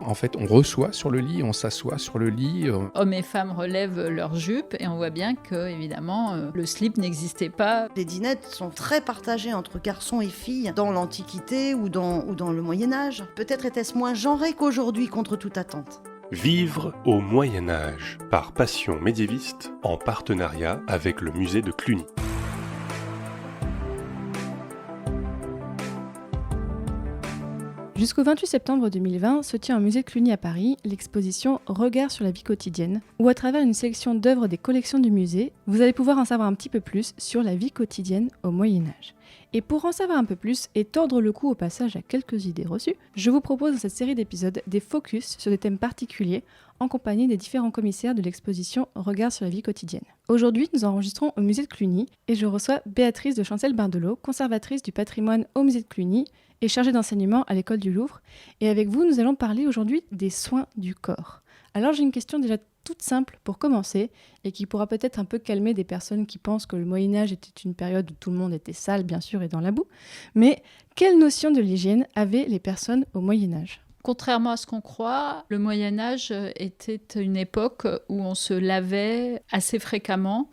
En fait, on reçoit sur le lit, on s'assoit sur le lit. Hommes et femmes relèvent leurs jupes et on voit bien que, évidemment, le slip n'existait pas. Les dinettes sont très partagées entre garçons et filles dans l'Antiquité ou dans le Moyen-Âge. Peut-être était-ce moins genré qu'aujourd'hui, contre toute attente. Vivre au Moyen-Âge par Passion médiéviste en partenariat avec le musée de Cluny. Jusqu'au 28 septembre 2020 se tient au musée de Cluny à Paris l'exposition Regard sur la vie quotidienne, où à travers une sélection d'œuvres des collections du musée, vous allez pouvoir en savoir un petit peu plus sur la vie quotidienne au Moyen-Âge. Et pour en savoir un peu plus et tordre le cou au passage à quelques idées reçues, je vous propose dans cette série d'épisodes des focus sur des thèmes particuliers en compagnie des différents commissaires de l'exposition Regard sur la vie quotidienne. Aujourd'hui, nous enregistrons au musée de Cluny et je reçois Béatrice de Chancel-Bardelot, conservatrice du patrimoine au musée de Cluny et chargée d'enseignement à l'école du Louvre. Et avec vous, nous allons parler aujourd'hui des soins du corps. Alors j'ai une question déjà toute simple pour commencer et qui pourra peut-être un peu calmer des personnes qui pensent que le Moyen-Âge était une période où tout le monde était sale, bien sûr, et dans la boue. Mais quelle notion de l'hygiène avaient les personnes au Moyen-Âge ? Contrairement à ce qu'on croit, le Moyen-Âge était une époque où on se lavait assez fréquemment,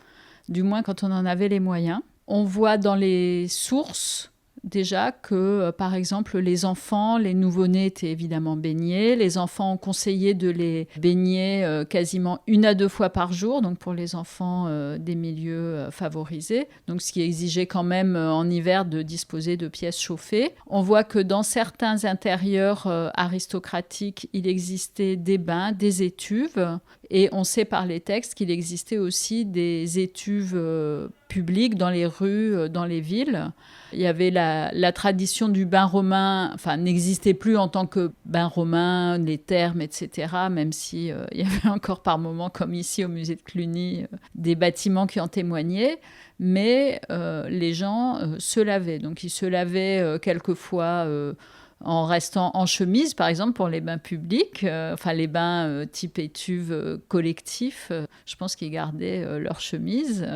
du moins quand on en avait les moyens. On voit dans les sources déjà que, par exemple, les enfants, les nouveau-nés étaient évidemment baignés. Les enfants ont conseillé de les baigner quasiment 1 à 2 fois par jour, donc pour les enfants des milieux favorisés. Donc ce qui exigeait quand même en hiver de disposer de pièces chauffées. On voit que dans certains intérieurs aristocratiques, il existait des bains, des étuves. Et on sait par les textes qu'il existait aussi des étuves publiques dans les rues, dans les villes. Il y avait la tradition du bain romain, enfin n'existait plus en tant que bain romain, les thermes, etc. Même si il y avait encore par moments, comme ici au musée de Cluny, des bâtiments qui en témoignaient. Mais les gens se lavaient. Donc ils se lavaient quelquefois en restant en chemise, par exemple, pour les bains publics, enfin les bains type étuve collectif, je pense qu'ils gardaient leur chemise,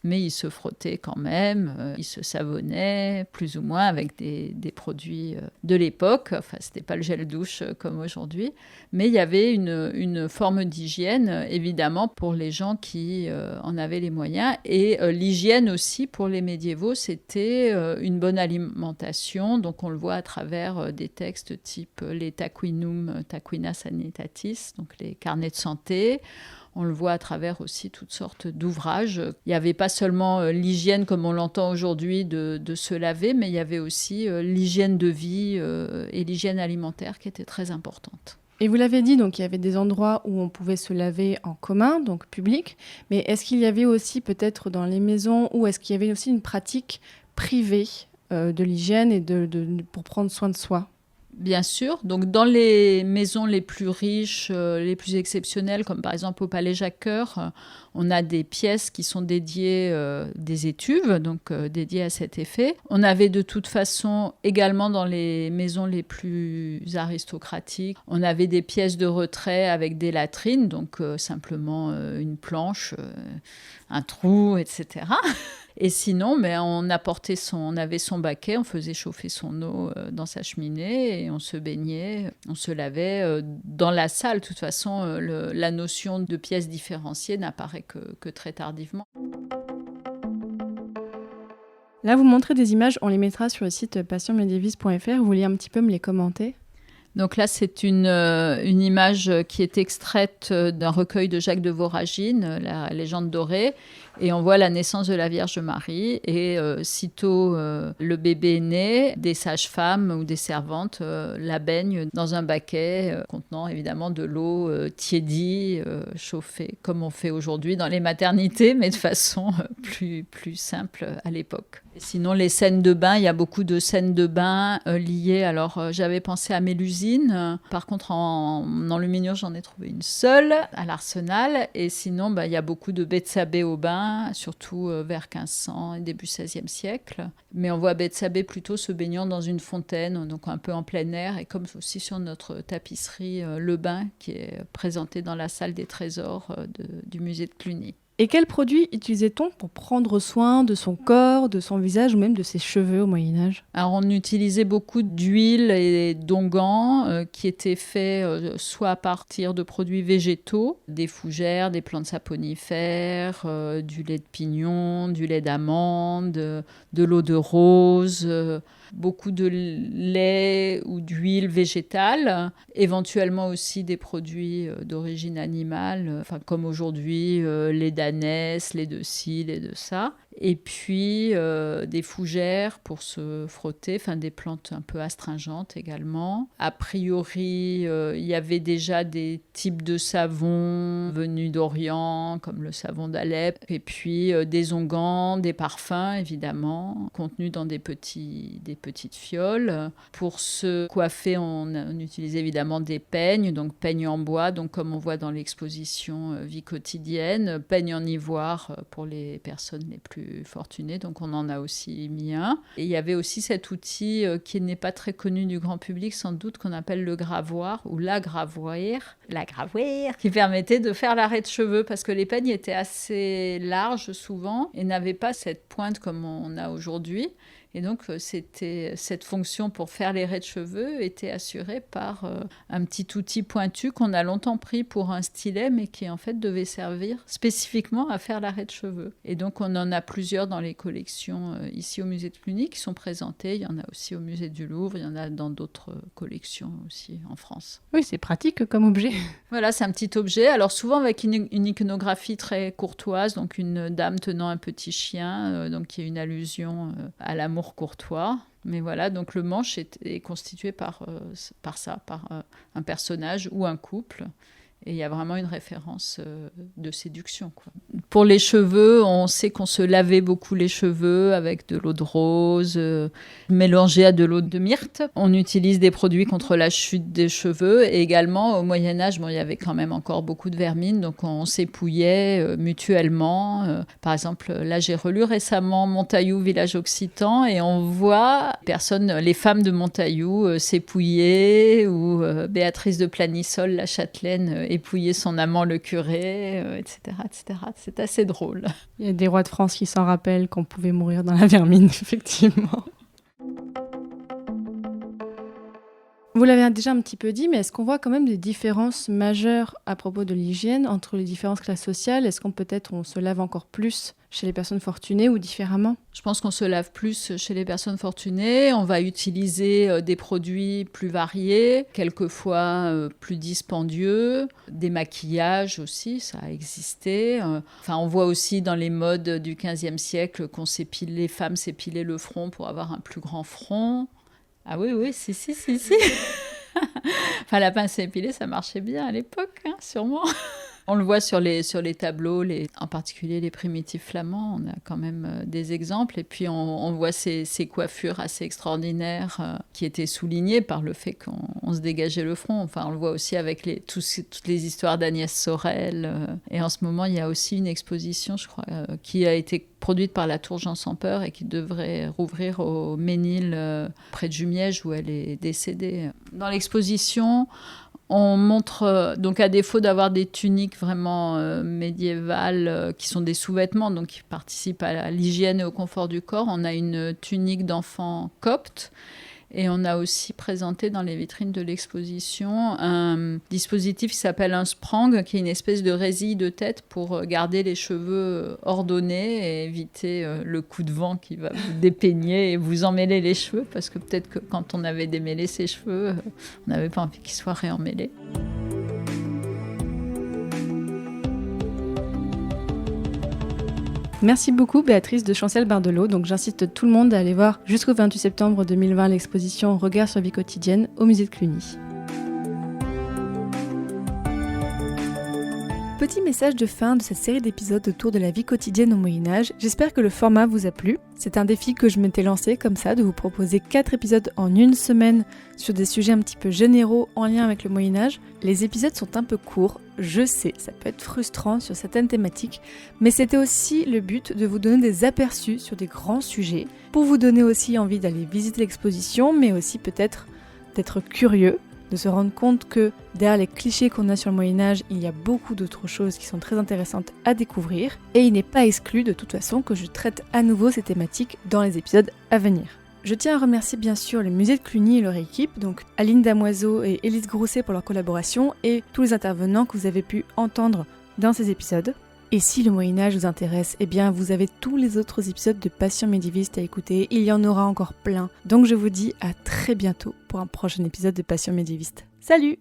mais ils se frottaient quand même, ils se savonnaient plus ou moins avec des produits de l'époque. Enfin, c'était pas le gel douche comme aujourd'hui, mais il y avait une forme d'hygiène, évidemment, pour les gens qui en avaient les moyens. Et l'hygiène aussi, pour les médiévaux, c'était une bonne alimentation, donc on le voit à travers des textes type les Taquina Sanitatis, donc les carnets de santé. On le voit à travers aussi toutes sortes d'ouvrages. Il n'y avait pas seulement l'hygiène comme on l'entend aujourd'hui de se laver, mais il y avait aussi l'hygiène de vie et l'hygiène alimentaire qui était très importante. Et vous l'avez dit, donc il y avait des endroits où on pouvait se laver en commun, donc public, mais est-ce qu'il y avait aussi peut-être dans les maisons, ou est-ce qu'il y avait aussi une pratique privée de l'hygiène et pour prendre soin de soi ? Bien sûr. Donc, dans les maisons les plus riches, les plus exceptionnelles, comme par exemple au Palais Jacques-Cœur, on a des pièces qui sont dédiées, des étuves, donc dédiées à cet effet. On avait de toute façon, également dans les maisons les plus aristocratiques, on avait des pièces de retrait avec des latrines, donc simplement une planche, un trou, etc. Et sinon, on avait son baquet, on faisait chauffer son eau dans sa cheminée et on se baignait, on se lavait dans la salle. De toute façon, la notion de pièces différenciées n'apparaît que très tardivement. Là, vous montrez des images, on les mettra sur le site passionmédiéviste.fr. Vous voulez un petit peu me les commenter ? Donc là, c'est une image qui est extraite d'un recueil de Jacques de Voragine, La légende dorée, et on voit la naissance de la Vierge Marie. Et sitôt le bébé est né, des sages-femmes ou des servantes la baignent dans un baquet contenant évidemment de l'eau tiédie, chauffée, comme on fait aujourd'hui dans les maternités, mais de façon plus simple à l'époque. Et sinon, les scènes de bain, il y a beaucoup de scènes de bain liées. Alors, j'avais pensé à Mélusine. Par contre, en enluminure, j'en ai trouvé une seule à l'Arsenal. Et sinon, il y a beaucoup de Bethsabée au bain, surtout vers 1500 et début XVIe siècle. Mais on voit Bethsabée plutôt se baignant dans une fontaine, donc un peu en plein air. Et comme aussi sur notre tapisserie, le bain qui est présenté dans la salle des trésors du musée de Cluny. Et quels produits utilisait-on pour prendre soin de son corps, de son visage ou même de ses cheveux au Moyen-Âge ? Alors on utilisait beaucoup d'huile et d'onguents qui étaient faits soit à partir de produits végétaux, des fougères, des plantes saponifères, du lait de pignon, du lait d'amande, de l'eau de rose, beaucoup de lait ou d'huile végétale, éventuellement aussi des produits d'origine animale, comme aujourd'hui lait d'ânesse, lait de scie, lait de ça. Et puis des fougères pour se frotter, des plantes un peu astringentes également. A priori, il y avait déjà des types de savons venus d'Orient, comme le savon d'Alep, et puis des onguents, des parfums évidemment, contenus dans des petites fioles. Pour se coiffer, on utilisait évidemment des peignes, donc peignes en bois, donc comme on voit dans l'exposition Vie quotidienne, peignes en ivoire pour les personnes les plus fortunés, donc on en a aussi mis un. Et il y avait aussi cet outil qui n'est pas très connu du grand public, sans doute, qu'on appelle le gravoir ou la gravoire, qui permettait de faire l'arrêt de cheveux, parce que les peignes étaient assez larges souvent et n'avaient pas cette pointe comme on a aujourd'hui. Et donc, cette fonction pour faire les raies de cheveux était assurée par un petit outil pointu qu'on a longtemps pris pour un stylet, mais qui en fait devait servir spécifiquement à faire l'arrêt de cheveux. Et donc, on en a plusieurs dans les collections ici au musée de Cluny qui sont présentées. Il y en a aussi au musée du Louvre, il y en a dans d'autres collections aussi en France. Oui, c'est pratique comme objet. Voilà, c'est un petit objet. Alors souvent avec une iconographie très courtoise, donc une dame tenant un petit chien, donc qui est une allusion à l'amour courtois. Mais voilà, donc le manche est constitué par un personnage ou un couple. Et il y a vraiment une référence de séduction, quoi. Pour les cheveux, on sait qu'on se lavait beaucoup les cheveux avec de l'eau de rose mélangée à de l'eau de myrte. On utilise des produits contre la chute des cheveux. Et également, au Moyen-Âge, il y avait quand même encore beaucoup de vermine, donc on s'épouillait mutuellement. Par exemple, là, j'ai relu récemment Montaillou, village occitan, et on voit les femmes de Montaillou s'épouiller, ou Béatrice de Planissol, la châtelaine, épouiller son amant le curé, etc., etc. C'est assez drôle. Il y a des rois de France qui s'en rappellent qu'on pouvait mourir dans la vermine, effectivement. Vous l'avez déjà un petit peu dit, mais est-ce qu'on voit quand même des différences majeures à propos de l'hygiène entre les différentes classes sociales ? Est-ce qu'on se lave encore plus chez les personnes fortunées ou différemment ? Je pense qu'on se lave plus chez les personnes fortunées. On va utiliser des produits plus variés, quelquefois plus dispendieux. Des maquillages aussi, ça a existé. On voit aussi dans les modes du XVe siècle les femmes s'épilaient le front pour avoir un plus grand front. Ah oui, si. La pince à épiler, ça marchait bien à l'époque, sûrement. On le voit sur les tableaux, en particulier les primitifs flamands, on a quand même des exemples. Et puis on voit ces coiffures assez extraordinaires qui étaient soulignées par le fait qu'on se dégageait le front. On le voit aussi avec toutes les histoires d'Agnès Sorel. Et en ce moment, il y a aussi une exposition, je crois, qui a été produite par la Tour Jean sans Peur et qui devrait rouvrir au Ménil, près de Jumièges, où elle est décédée. Dans l'exposition, on montre, donc à défaut d'avoir des tuniques vraiment médiévales, qui sont des sous-vêtements, donc qui participent à l'hygiène et au confort du corps, on a une tunique d'enfant copte. Et on a aussi présenté dans les vitrines de l'exposition un dispositif qui s'appelle un sprang, qui est une espèce de résille de tête pour garder les cheveux ordonnés et éviter le coup de vent qui va vous dépeigner et vous emmêler les cheveux, parce que peut-être que quand on avait démêlé ses cheveux, on n'avait pas envie qu'ils soient réemmêlés. Merci beaucoup Béatrice de Chancel-Bardelot. Donc j'incite tout le monde à aller voir jusqu'au 28 septembre 2020 l'exposition Regard sur la vie quotidienne au musée de Cluny. Petit message de fin de cette série d'épisodes autour de la vie quotidienne au Moyen-Âge. J'espère que le format vous a plu. C'est un défi que je m'étais lancé comme ça, de vous proposer 4 épisodes en une semaine sur des sujets un petit peu généraux en lien avec le Moyen-Âge. Les épisodes sont un peu courts, je sais, ça peut être frustrant sur certaines thématiques, mais c'était aussi le but de vous donner des aperçus sur des grands sujets, pour vous donner aussi envie d'aller visiter l'exposition, mais aussi peut-être d'être curieux de se rendre compte que derrière les clichés qu'on a sur le Moyen-Âge, il y a beaucoup d'autres choses qui sont très intéressantes à découvrir, et il n'est pas exclu de toute façon que je traite à nouveau ces thématiques dans les épisodes à venir. Je tiens à remercier bien sûr le musée de Cluny et leur équipe, donc Aline Damoiseau et Élise Grousset pour leur collaboration, et tous les intervenants que vous avez pu entendre dans ces épisodes. Et si le Moyen-Âge vous intéresse, eh bien vous avez tous les autres épisodes de Passion médiéviste à écouter, il y en aura encore plein. Donc je vous dis à très bientôt pour un prochain épisode de Passion médiéviste. Salut!